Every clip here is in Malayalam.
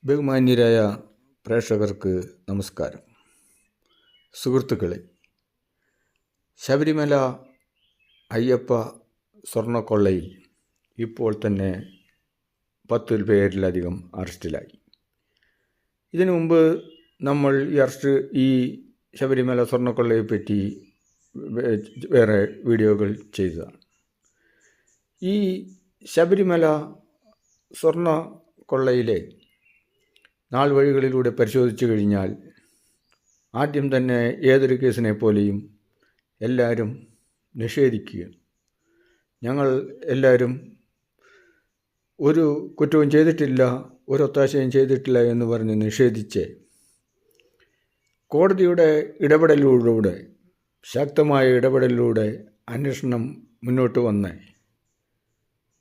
ബഹുമാന്യരായ പ്രേക്ഷകർക്ക് നമസ്കാരം. സുഹൃത്തുക്കളെ, ശബരിമല അയ്യപ്പ സ്വർണ്ണക്കൊള്ളയിൽ ഇപ്പോൾ തന്നെ 10 പേരിലധികം അറസ്റ്റിലായി. ഇതിനു മുമ്പ് നമ്മൾ ഈ ശബരിമല സ്വർണ്ണക്കൊള്ളയെപ്പറ്റി വേറെ വീഡിയോകൾ ചെയ്തതാണ്. ഈ ശബരിമല സ്വർണ്ണക്കൊള്ളയിലെ നാൾവഴികളിലൂടെ പരിശോധിച്ചു കഴിഞ്ഞാൽ ആദ്യം തന്നെ ഏതൊരു കേസിനെ പോലെയും എല്ലാവരും നിഷേധിക്കുകയാണ്. ഞങ്ങൾ എല്ലാവരും ഒരു കുറ്റവും ചെയ്തിട്ടില്ല, ഒരു ഒത്താശയും ചെയ്തിട്ടില്ല എന്ന് പറഞ്ഞ് നിഷേധിച്ച് കോടതിയുടെ ഇടപെടലിലൂടെ, ശക്തമായ ഇടപെടലിലൂടെ അന്വേഷണം മുന്നോട്ട് വന്ന്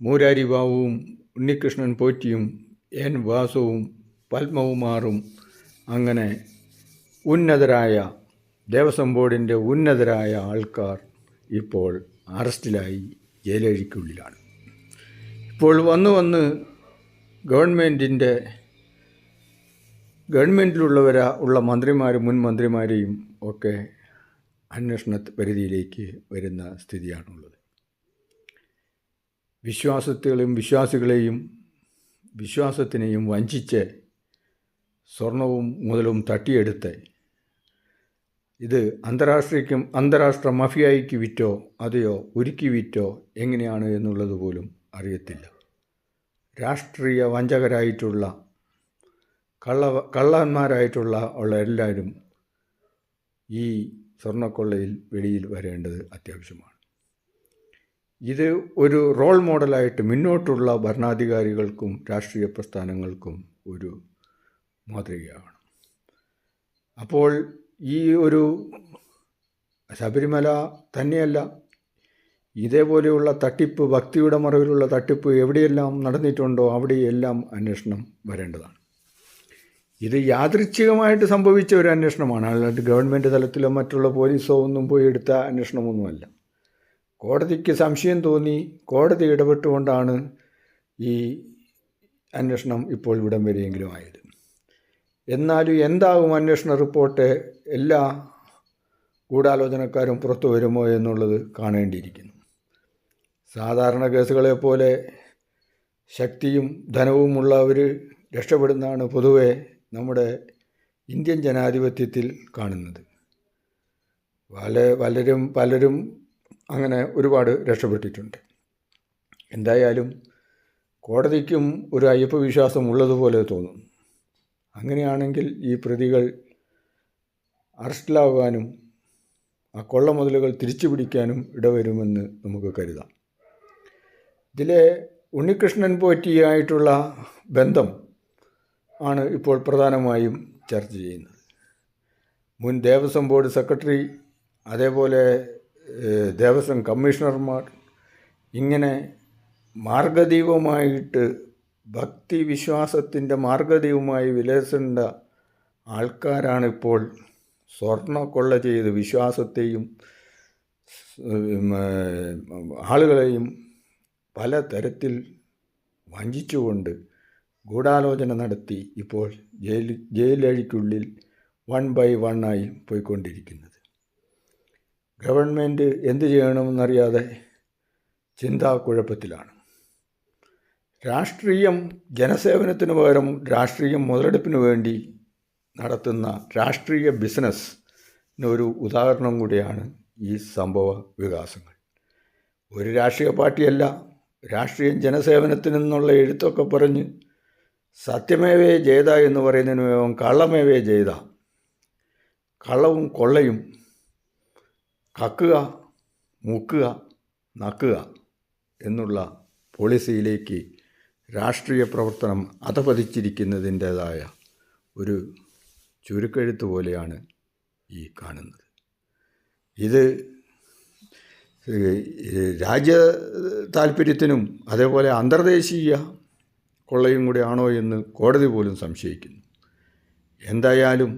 മൂരാരി ബാബുവും ഉണ്ണികൃഷ്ണൻ പോറ്റിയും എൻ വാസുവും പത്മകുമാറും അങ്ങനെ ഉന്നതരായ ദേവസ്വം ബോർഡിൻ്റെ ഉന്നതരായ ആൾക്കാർ ഇപ്പോൾ അറസ്റ്റിലായി ജയിലഴിക്കുള്ളിലാണ്. ഇപ്പോൾ വന്ന് ഗവൺമെൻറ്റിലുള്ള മന്ത്രിമാരും മുൻ മന്ത്രിമാരെയും ഒക്കെ അന്വേഷണ പരിധിയിലേക്ക് വരുന്ന സ്ഥിതിയാണുള്ളത്. വിശ്വാസികളെയും വിശ്വാസത്തിനെയും വഞ്ചിച്ച് സ്വർണവും മുതലും തട്ടിയെടുത്ത് ഇത് അന്താരാഷ്ട്ര മഫിയായിക്ക് വിറ്റോ അതെയോ ഉരുക്കി വിറ്റോ എങ്ങനെയാണ് എന്നുള്ളത് പോലും അറിയത്തില്ല. രാഷ്ട്രീയ വഞ്ചകരായിട്ടുള്ള കള്ളന്മാരായിട്ടുള്ള എല്ലാവരും ഈ സ്വർണ്ണക്കൊള്ളയിൽ വെളിയിൽ വരേണ്ടത് അത്യാവശ്യമാണ്. ഇത് ഒരു റോൾ മോഡലായിട്ട് മുന്നോട്ടുള്ള ഭരണാധികാരികൾക്കും രാഷ്ട്രീയ പ്രസ്ഥാനങ്ങൾക്കും ഒരു മാതൃകയാണ്. അപ്പോൾ ഈ ഒരു ശബരിമല തന്നെയല്ല, ഇതേപോലെയുള്ള തട്ടിപ്പ്, ഭക്തിയുടെ മറവിലുള്ള തട്ടിപ്പ് എവിടെയെല്ലാം നടന്നിട്ടുണ്ടോ അവിടെയെല്ലാം അന്വേഷണം വരേണ്ടതാണ്. ഇത് യാദൃച്ഛികമായിട്ട് സംഭവിച്ച ഒരു അന്വേഷണമാണ്, അല്ലാണ്ട് ഗവൺമെൻറ് തലത്തിലോ മറ്റുള്ള പോലീസോ ഒന്നും പോയി എടുത്ത അന്വേഷണമൊന്നുമല്ല. കോടതിക്ക് സംശയം തോന്നി, കോടതി ഇടപെട്ടുകൊണ്ടാണ് ഈ അന്വേഷണം ഇപ്പോൾ ഇവിടം വരെയെങ്കിലും ആയത്. എന്നാലും എന്താകും അന്വേഷണ റിപ്പോർട്ട്, എല്ലാ ഗൂഢാലോചനക്കാരും പുറത്തു വരുമോ എന്നുള്ളത് കാണേണ്ടിയിരിക്കുന്നു. സാധാരണ കേസുകളെ പോലെ ശക്തിയും ധനവും ഉള്ളവർ രക്ഷപ്പെടുന്നതാണ് പൊതുവെ നമ്മുടെ ഇന്ത്യൻ ജനാധിപത്യത്തിൽ കാണുന്നത്. പലരും അങ്ങനെ ഒരുപാട് രക്ഷപ്പെട്ടിട്ടുണ്ട്. എന്തായാലും കോടതിക്കും ഒരു അയ്യപ്പ വിശ്വാസം ഉള്ളതുപോലെ തോന്നുന്നു. അങ്ങനെയാണെങ്കിൽ ഈ പ്രതികൾ അറസ്റ്റിലാകാനും ആ കൊള്ള മുതലുകൾ തിരിച്ചു പിടിക്കാനും ഇടവരുമെന്ന് നമുക്ക് കരുതാം. ഇതിലെ ഉണ്ണികൃഷ്ണൻ പോറ്റിയായിട്ടുള്ള ബന്ധം ആണ് ഇപ്പോൾ പ്രധാനമായും ചർച്ച ചെയ്യുന്നത്. മുൻ ദേവസ്വം ബോർഡ് സെക്രട്ടറി, അതേപോലെ ദേവസ്വം കമ്മീഷണർമാർ, ഇങ്ങനെ മാർഗദീപമായിട്ട് ഭക്തി വിശ്വാസത്തിൻ്റെ മാർഗദീപമായി വിലസേണ്ട ആൾക്കാരാണിപ്പോൾ സ്വർണ്ണക്കൊള്ള ചെയ്ത് വിശ്വാസത്തെയും ആളുകളെയും പല തരത്തിൽ വഞ്ചിച്ചുകൊണ്ട് ഗൂഢാലോചന നടത്തി ഇപ്പോൾ ജയിലഴിക്കുള്ളിൽ 1 by 1 പോയിക്കൊണ്ടിരിക്കുന്നത്. ഗവൺമെൻറ് എന്ത് ചെയ്യണമെന്നറിയാതെ ചിന്താക്കുഴപ്പത്തിലാണ്. രാഷ്ട്രീയം ജനസേവനത്തിന് പകരം രാഷ്ട്രീയം മുതലെടുപ്പിന് വേണ്ടി നടത്തുന്ന രാഷ്ട്രീയ ബിസിനസ്സിനൊരു ഉദാഹരണം കൂടിയാണ് ഈ സംഭവ വികാസങ്ങൾ. ഒരു രാഷ്ട്രീയ പാർട്ടിയല്ല, രാഷ്ട്രീയം ജനസേവനത്തിനെന്നുള്ള എഴുത്തൊക്കെ പറഞ്ഞ് സത്യമേവേ ജയത എന്ന് പറയുന്നതിന് കള്ളമേവേ ജയത, കള്ളവും കൊള്ളയും കക്കുക, മുക്കുക, നക്കുക എന്നുള്ള പോളിസിയിലേക്ക് രാഷ്ട്രീയ പ്രവർത്തനം അധപതിച്ചിരിക്കുന്നതിൻ്റേതായ ഒരു ചുരുക്കെഴുത്ത് പോലെയാണ് ഈ കാണുന്നത്. ഇത് രാജ്യ താല്പര്യത്തിനും അതേപോലെ അന്തർദേശീയ കൊള്ളയും കൂടി ആണോ എന്ന് കോടതി പോലും സംശയിക്കുന്നു. എന്തായാലും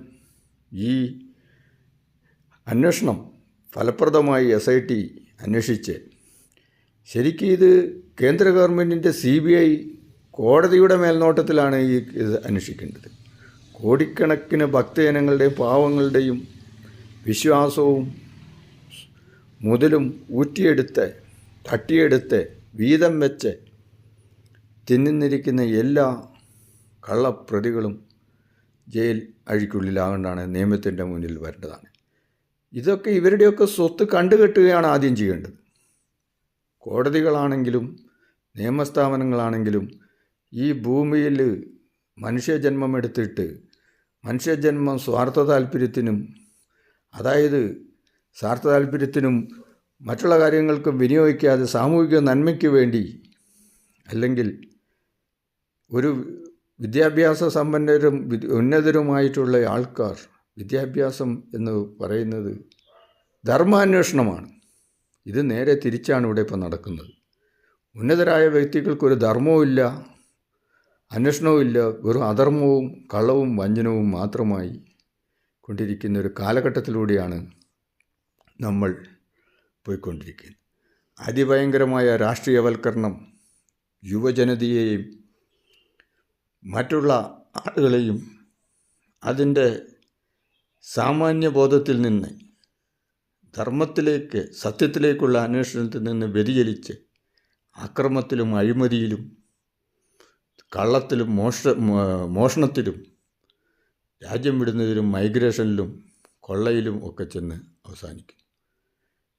ഈ അന്വേഷണം ഫലപ്രദമായി SIT അന്വേഷിച്ച് ശരിക്കും ഇത് കേന്ദ്ര ഗവൺമെൻറ്റിൻ്റെ CBI കോടതിയുടെ മേൽനോട്ടത്തിലാണ് ഇത് അന്വേഷിക്കേണ്ടത്. കോടിക്കണക്കിന് ഭക്തജനങ്ങളുടെയും പാവങ്ങളുടെയും വിശ്വാസവും മുതലും ഊറ്റിയെടുത്ത് തട്ടിയെടുത്ത് വീതം വെച്ച് തിന്നുന്നിരിക്കുന്ന എല്ലാ കള്ളപ്രതികളും ജയിൽ അഴിക്കുള്ളിലാകൊണ്ടാണ് നിയമത്തിൻ്റെ മുന്നിൽ വരേണ്ടതാണ്. ഇതൊക്കെ ഇവരുടെയൊക്കെ സ്വത്ത് കണ്ടുകെട്ടുകയാണ് ആദ്യം ചെയ്യേണ്ടത്. കോടതികളാണെങ്കിലും നിയമസ്ഥാപനങ്ങളാണെങ്കിലും ഈ ഭൂമിയിൽ മനുഷ്യജന്മം എടുത്തിട്ട് മനുഷ്യജന്മം സ്വാർത്ഥ താല്പര്യത്തിനും, അതായത് സ്വാർത്ഥ താല്പര്യത്തിനും മറ്റുള്ള കാര്യങ്ങൾക്കും വിനിയോഗിക്കാതെ സാമൂഹിക നന്മയ്ക്ക് വേണ്ടി, അല്ലെങ്കിൽ ഒരു വിദ്യാഭ്യാസ സമ്പന്നരും ഉന്നതരുമായിട്ടുള്ള ആൾക്കാർ, വിദ്യാഭ്യാസം എന്ന് പറയുന്നത് ധർമാന്വേഷണമാണ്. ഇത് നേരെ തിരിച്ചാണ് ഇവിടെ ഇപ്പോൾ നടക്കുന്നത്. ഉന്നതരായ വ്യക്തികൾക്കൊരു ധർമ്മവും ഇല്ല, അന്വേഷണവും ഇല്ല, വെറും അധർമ്മവും കള്ളവും വഞ്ചനവും മാത്രമായി കൊണ്ടിരിക്കുന്ന ഒരു കാലഘട്ടത്തിലൂടെയാണ് നമ്മൾ പോയിക്കൊണ്ടിരിക്കുന്നത്. അതിഭയങ്കരമായ രാഷ്ട്രീയവൽക്കരണം യുവജനതയെയും മറ്റുള്ള ആളുകളെയും അതിൻ്റെ സാമാന്യബോധത്തിൽ നിന്ന് ധർമ്മത്തിലേക്ക്, സത്യത്തിലേക്കുള്ള അന്വേഷണത്തിൽ നിന്ന് വ്യതിചലിച്ച് അക്രമത്തിലും അഴിമതിയിലും കള്ളത്തിലും മോഷണത്തിലും രാജ്യം വിടുന്നതിലും മൈഗ്രേഷനിലും കൊള്ളയിലും ഒക്കെ ചെന്ന് അവസാനിക്കും.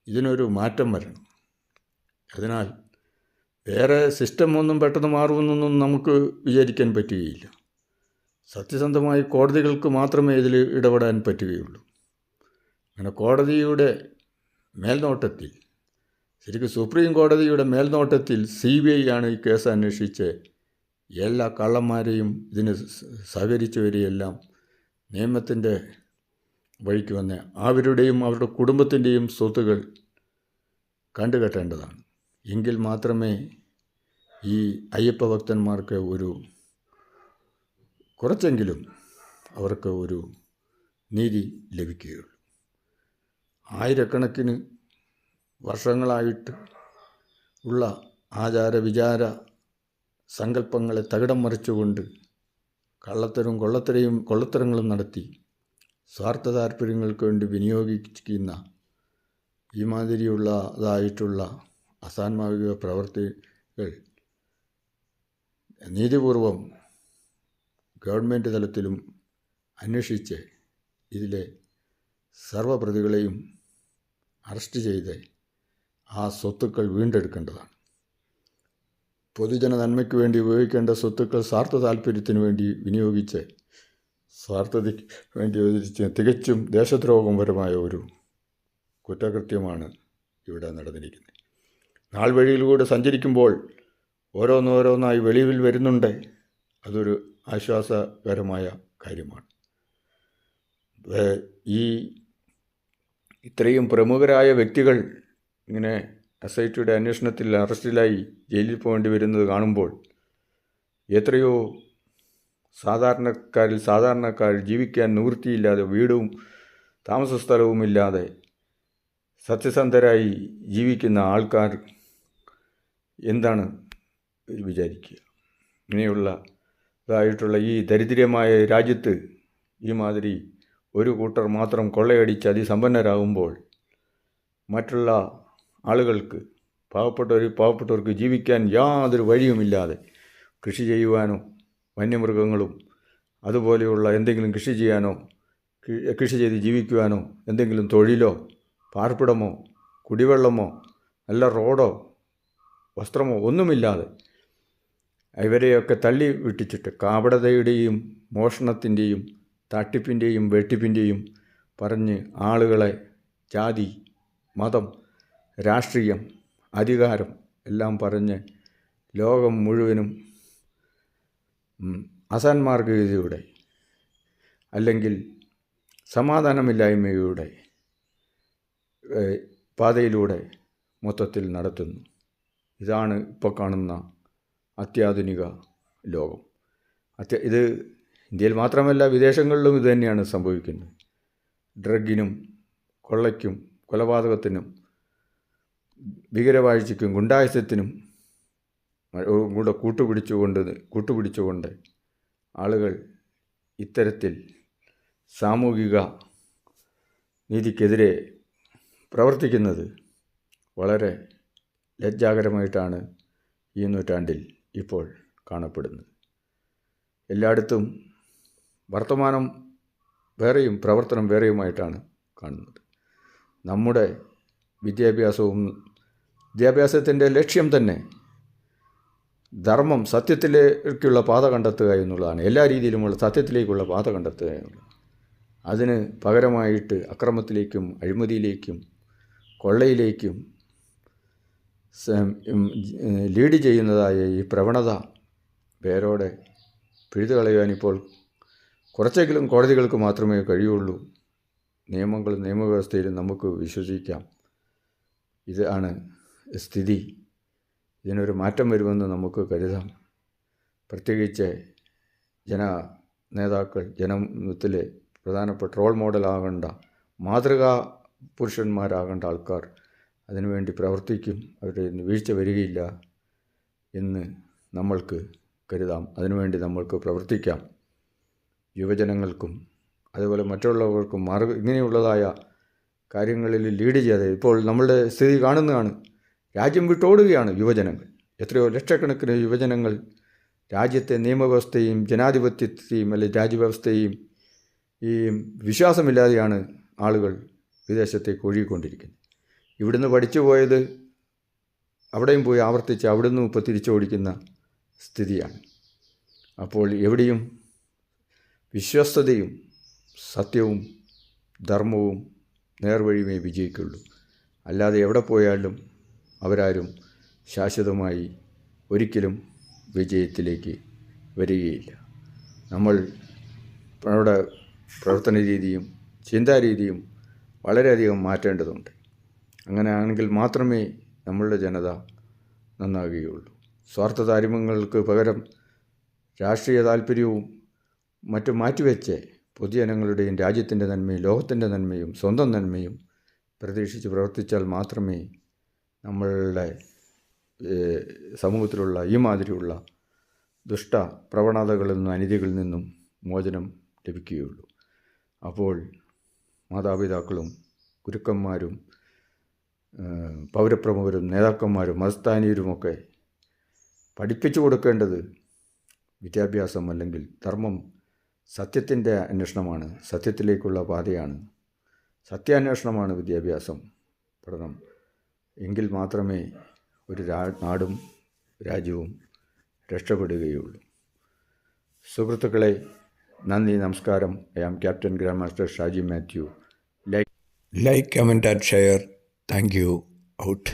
ഇതിനൊരു മാറ്റം വരണം. അതിനാൽ വേറെ സിസ്റ്റമൊന്നും പെട്ടെന്ന് മാറുമെന്നൊന്നും നമുക്ക് വിചാരിക്കാൻ പറ്റുകയില്ല. സത്യസന്ധമായി കോടതികൾക്ക് മാത്രമേ ഇതിൽ ഇടപെടാൻ പറ്റുകയുള്ളൂ. അങ്ങനെ കോടതിയുടെ മേൽനോട്ടത്തിൽ, ശരിക്കും സുപ്രീം കോടതിയുടെ മേൽനോട്ടത്തിൽ CBI ആണ് ഈ കേസ് അന്വേഷിച്ച് എല്ലാ കള്ളന്മാരെയും ഇതിന് സഹകരിച്ചവരെയെല്ലാം നിയമത്തിൻ്റെ വഴിക്ക് വന്ന് അവരുടെയും അവരുടെ കുടുംബത്തിൻ്റെയും സ്വത്തുകൾ കണ്ടുകെട്ടേണ്ടതാണ്. എങ്കിൽ മാത്രമേ ഈ അയ്യപ്പ ഭക്തന്മാർക്ക് കുറച്ചെങ്കിലും അവർക്ക് ഒരു നീതി ലഭിക്കുകയുള്ളൂ. ആയിരക്കണക്കിന് വർഷങ്ങളായിട്ട് ഉള്ള ആചാര വിചാര സങ്കല്പങ്ങളെ തകിടം മറിച്ചുകൊണ്ട് കൊള്ളത്തരങ്ങളും നടത്തി സ്വാർത്ഥ താല്പര്യങ്ങൾക്ക് വേണ്ടി വിനിയോഗിക്കുന്ന ഈ മാതിരിയുള്ളതായിട്ടുള്ള അസാന്മാർഗിക പ്രവർത്തികൾ നീതിപൂർവം ഗവൺമെൻറ് തലത്തിലും അന്വേഷിച്ച് ഇതിലെ സർവ്വപ്രതികളെയും അറസ്റ്റ് ചെയ്ത് ആ സ്വത്തുക്കൾ വീണ്ടെടുക്കേണ്ടതാണ്. പൊതുജന നന്മയ്ക്ക് വേണ്ടി ഉപയോഗിക്കേണ്ട സ്വത്തുക്കൾ സ്വാർത്ഥ താല്പര്യത്തിന് വേണ്ടി വിനിയോഗിച്ച് സ്വാർത്ഥതയ്ക്ക് വേണ്ടി തികച്ചും ദേശദ്രോഹപരമായ ഒരു കുറ്റകൃത്യമാണ് ഇവിടെ നടന്നിരിക്കുന്നത്. നാൾ വഴിയിലൂടെ സഞ്ചരിക്കുമ്പോൾ ഓരോന്നോരോന്നായി വെളിയിൽ വരുന്നുണ്ട്. അതൊരു ആശ്വാസകരമായ കാര്യമാണ്. ഇത്രയും പ്രമുഖരായ വ്യക്തികൾ ഇങ്ങനെ SITയുടെ അന്വേഷണത്തിൽ അറസ്റ്റിലായി ജയിലിൽ പോകേണ്ടി വരുന്നത് കാണുമ്പോൾ എത്രയോ സാധാരണക്കാർ ജീവിക്കാൻ നിവൃത്തിയില്ലാതെ, വീടും താമസ സ്ഥലവുമില്ലാതെ സത്യസന്ധരായി ജീവിക്കുന്ന ആൾക്കാർ എന്താണ് വിചാരിക്കുക? ഇങ്ങനെയുള്ളതായിട്ടുള്ള ഈ ദരിദ്രമായ രാജ്യത്ത് ഈ മാതിരി ഒരു കൂട്ടർ മാത്രം കൊള്ളയടിച്ച് അതിസമ്പന്നരാകുമ്പോൾ മറ്റുള്ള ആളുകൾക്ക്, പാവപ്പെട്ടവർക്ക് ജീവിക്കാൻ യാതൊരു വഴിയുമില്ലാതെ കൃഷി ചെയ്യുവാനോ വന്യമൃഗങ്ങളും അതുപോലെയുള്ള എന്തെങ്കിലും കൃഷി ചെയ്ത് ജീവിക്കുവാനോ എന്തെങ്കിലും തൊഴിലോ പാർപ്പിടമോ കുടിവെള്ളമോ നല്ല റോഡോ വസ്ത്രമോ ഒന്നുമില്ലാതെ ഇവരെയൊക്കെ തള്ളി വിട്ടിച്ചിട്ട് കാപടതയുടെയും മോഷണത്തിൻ്റെയും തട്ടിപ്പിൻ്റെയും വെട്ടിപ്പിൻ്റെയും പറഞ്ഞ് ആളുകളെ ജാതി, മതം, രാഷ്ട്രീയം, അധികാരം എല്ലാം പറഞ്ഞ് ലോകം മുഴുവനും അസാന്മാർഗതയുടെ അല്ലെങ്കിൽ സമാധാനമില്ലായ്മയുടെ പാതയിലൂടെ മൊത്തത്തിൽ നടത്തുന്നു. ഇതാണ് ഇപ്പോൾ കാണുന്ന അത്യാധുനിക ലോകം. ഇത് ഇന്ത്യയിൽ മാത്രമല്ല വിദേശങ്ങളിലും ഇത് തന്നെയാണ് സംഭവിക്കുന്നത്. ഡ്രഗിനും കൊള്ളയ്ക്കും കൊലപാതകത്തിനും ഭീകരവാഴ്ചയ്ക്കും ഗുണ്ടായുസത്തിനും കൂടെ കൂട്ടുപിടിച്ചുകൊണ്ട് ആളുകൾ ഇത്തരത്തിൽ സാമൂഹിക നീതിക്കെതിരെ പ്രവർത്തിക്കുന്നത് വളരെ ലജ്ജാകരമായിട്ടാണ് ഈ നൂറ്റാണ്ടിൽ ഇപ്പോൾ കാണപ്പെടുന്നത്. എല്ലായിടത്തും വർത്തമാനം വേറെയും പ്രവർത്തനം വേറെയുമായിട്ടാണ് കാണുന്നത്. നമ്മുടെ വിദ്യാഭ്യാസത്തിൻ്റെ ലക്ഷ്യം തന്നെ ധർമ്മം, സത്യത്തിലേക്കുള്ള പാത കണ്ടെത്തുക എന്നുള്ളതാണ്. എല്ലാ രീതിയിലുമുള്ള സത്യത്തിലേക്കുള്ള പാത കണ്ടെത്തുക എന്നുള്ളത്. അതിന് പകരമായിട്ട് അക്രമത്തിലേക്കും അഴിമതിയിലേക്കും കൊള്ളയിലേക്കും ലീഡ് ചെയ്യുന്നതായ ഈ പ്രവണത വേരോടെ പിഴുതു കളയാനിപ്പോൾ കുറച്ചെങ്കിലും കോടതികൾക്ക് മാത്രമേ കഴിയുള്ളൂ. നിയമവ്യവസ്ഥയിലും നമുക്ക് വിശ്വസിക്കാം. ഇതാണ് സ്ഥിതി. ഇതിനൊരു മാറ്റം വരുമെന്ന് നമുക്ക് കരുതാം. പ്രത്യേകിച്ച് നേതാക്കൾ, ജനത്തിലെ പ്രധാനപ്പെട്ട റോൾ മോഡലാകേണ്ട, മാതൃകാ പുരുഷന്മാരാകേണ്ട ആൾക്കാർ അതിനുവേണ്ടി പ്രവർത്തിക്കും. അവരുടെ വീഴ്ച വരികയില്ല എന്ന് നമ്മൾക്ക് കരുതാം. അതിനുവേണ്ടി നമ്മൾക്ക് പ്രവർത്തിക്കാം. യുവജനങ്ങൾക്കും അതുപോലെ മറ്റുള്ളവർക്കും ഇങ്ങനെയുള്ളതായ കാര്യങ്ങളിൽ ലീഡ് ചെയ്യാതെ ഇപ്പോൾ നമ്മളുടെ സ്ഥിതി കാണുന്നതാണ്. രാജ്യം വിട്ടോടുകയാണ് യുവജനങ്ങൾ. എത്രയോ ലക്ഷക്കണക്കിന് യുവജനങ്ങൾ രാജ്യത്തെ നിയമവ്യവസ്ഥയും ജനാധിപത്യത്തെയും അല്ലെങ്കിൽ രാജ്യവ്യവസ്ഥയും ഈ വിശ്വാസമില്ലാതെയാണ് ആളുകൾ വിദേശത്തേക്ക് ഒഴുകിക്കൊണ്ടിരിക്കുന്നത്. ഇവിടുന്ന് പഠിച്ചു പോയത് അവിടെയും പോയി ആവർത്തിച്ച് അവിടുന്ന് ഇപ്പോൾ തിരിച്ചോടിക്കുന്ന സ്ഥിതിയാണ്. അപ്പോൾ എവിടെയും വിശ്വസ്തതയും സത്യവും ധർമ്മവും നേർവഴിയുമേ വിജയിക്കുള്ളൂ. അല്ലാതെ എവിടെ പോയാലും അവരാരും ശാശ്വതമായി ഒരിക്കലും വിജയത്തിലേക്ക് വരികയില്ല. നമ്മുടെ പ്രവർത്തന രീതിയും ചിന്താരീതിയും വളരെയധികം മാറ്റേണ്ടതുണ്ട്. അങ്ങനെയാണെങ്കിൽ മാത്രമേ നമ്മളുടെ ജനത നന്നാകുകയുള്ളൂ. സ്വാർത്ഥ താരതമ്യങ്ങൾക്ക് പകരം രാഷ്ട്രീയ താല്പര്യവും മറ്റും മാറ്റിവെച്ച് പൊതുജനങ്ങളുടെയും രാജ്യത്തിൻ്റെ നന്മയും ലോകത്തിൻ്റെ നന്മയും സ്വന്തം നന്മയും പ്രതീക്ഷിച്ച് പ്രവർത്തിച്ചാൽ മാത്രമേ നമ്മളുടെ സമൂഹത്തിലുള്ള ഈ മാതിരിയുള്ള ദുഷ്ട പ്രവണതകളിൽ നിന്നും അനീതികളിൽ നിന്നും മോചനം ലഭിക്കുകയുള്ളൂ. അപ്പോൾ മാതാപിതാക്കളും ഗുരുക്കന്മാരും പൗരപ്രമുഖരും നേതാക്കന്മാരും മതസ്ഥാനീയരുമൊക്കെ പഠിപ്പിച്ചു കൊടുക്കേണ്ടത് വിദ്യാഭ്യാസം അല്ലെങ്കിൽ ധർമ്മം സത്യത്തിൻ്റെ അന്വേഷണമാണ്, സത്യത്തിലേക്കുള്ള പാതയാണ്, സത്യാന്വേഷണമാണ് വിദ്യാഭ്യാസം പഠനം. എങ്കിൽ മാത്രമേ ഒരു നാടും രാജ്യവും രക്ഷപ്പെടുകയുള്ളൂ. സുഹൃത്തുക്കളെ, നന്ദി, നമസ്കാരം. I am captain grand master Shaji Mathew. Like, comment and share. Thank you. Out.